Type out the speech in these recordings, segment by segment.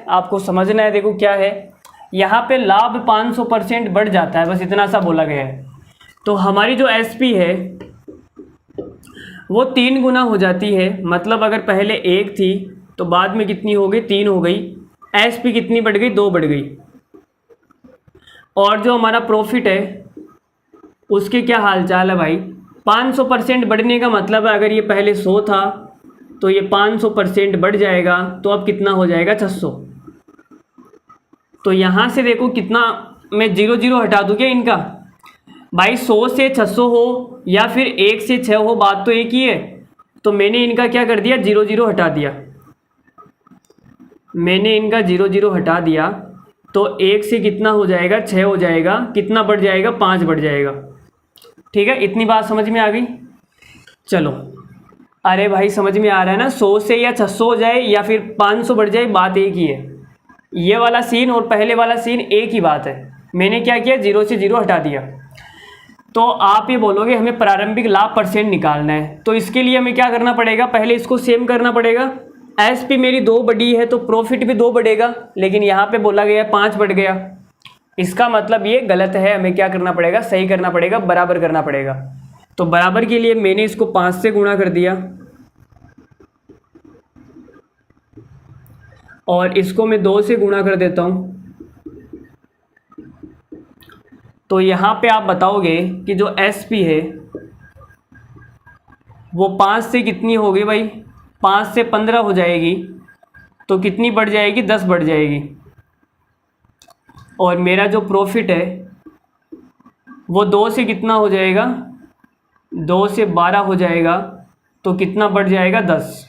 आपको समझना है। देखो क्या है, यहाँ पे लाभ 500% बढ़ जाता है, बस इतना सा बोला गया है। तो हमारी जो एसपी है वो 3 गुना हो जाती है। मतलब अगर पहले 1 थी तो बाद में कितनी हो गई, 3 हो गई। एसपी कितनी बढ़ गई, 2 बढ़ गई। और जो हमारा प्रॉफिट है उसके क्या हाल चाल है भाई, 500% बढ़ने का मतलब है अगर ये पहले 100 था तो ये 500% बढ़ जाएगा, तो अब कितना हो जाएगा, 600। तो यहाँ से देखो कितना, मैं 0 0 हटा दूँ क्या इनका भाई, 100 से 600 हो या फिर 1 से 6 हो, बात तो एक ही है। तो मैंने इनका क्या कर दिया, 0 0 हटा दिया। मैंने इनका 0 0 हटा दिया तो 1 से कितना हो जाएगा, 6 हो जाएगा। कितना बढ़ जाएगा, 5 बढ़ जाएगा। ठीक है, इतनी बात समझ में आ गई। चलो, अरे भाई समझ में आ रहा है ना, 100 से या 600 हो जाए या फिर 500 बढ़ जाए, बात एक ही है। ये वाला सीन और पहले वाला सीन एक ही बात है। मैंने क्या किया, 0 से 0 हटा दिया। तो आप ये बोलोगे हमें प्रारंभिक लाभ परसेंट निकालना है, तो इसके लिए हमें क्या करना पड़ेगा, पहले इसको सेम करना पड़ेगा। एसपी मेरी 2 बढ़ी है तो प्रॉफिट भी 2 बढ़ेगा, लेकिन यहाँ पे बोला गया 5 बढ़ गया। इसका मतलब ये गलत है, हमें क्या करना पड़ेगा, सही करना पड़ेगा, बराबर करना पड़ेगा। तो बराबर के लिए मैंने इसको 5 से गुणा कर दिया और इसको मैं 2 से गुणा कर देता हूँ। तो यहाँ पे आप बताओगे कि जो एसपी है वो 5 से कितनी होगी भाई, 5 से 15 हो जाएगी, तो कितनी बढ़ जाएगी, 10 बढ़ जाएगी। और मेरा जो प्रॉफिट है वो 2 से कितना हो जाएगा, 2 से 12 हो जाएगा, तो कितना बढ़ जाएगा, 10।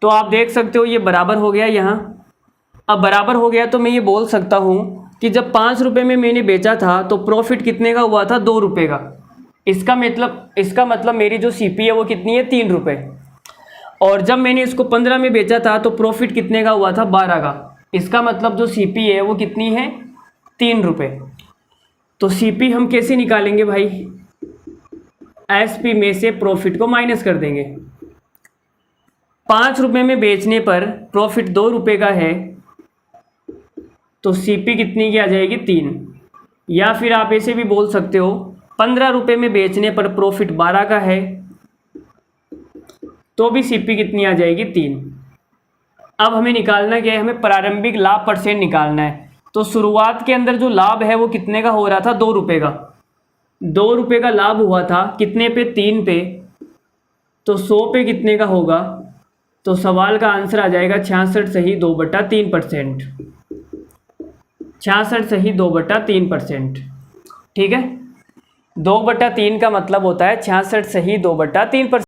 तो आप देख सकते हो ये बराबर हो गया। यहाँ अब बराबर हो गया तो मैं ये बोल सकता हूँ कि जब 5 रुपये में मैंने बेचा था तो प्रॉफिट कितने का हुआ था, 2 रुपये का। इसका मतलब मेरी जो सीपी है वो कितनी है, 3 रुपये। और जब मैंने इसको 15 में बेचा था तो प्रॉफिट कितने का हुआ था, 12 का। इसका मतलब जो सीपी है वो कितनी है, 3 रुपये। तो सीपी हम कैसे निकालेंगे भाई, एसपी में से प्रॉफिट को माइनस कर देंगे। 5 रुपये में बेचने पर प्रॉफिट 2 रुपये का है, तो सीपी कितनी की आ जाएगी, 3। या फिर आप ऐसे भी बोल सकते हो 15 रुपये में बेचने पर प्रॉफिट 12 का है, तो भी सीपी कितनी आ जाएगी, 3। अब हमें निकालना क्या है, हमें प्रारंभिक लाभ परसेंट निकालना है। तो शुरुआत के अंदर जो लाभ है वो कितने का हो रहा था, 2 रुपये का। 2 रुपये का लाभ हुआ था, कितने पे, 3 पे। तो 100 पे कितने का होगा, तो सवाल का आंसर आ जाएगा 66 सही 2/3%। 66 सही 2/3%। ठीक है, 2/3 का मतलब होता है 66 सही 2/3%।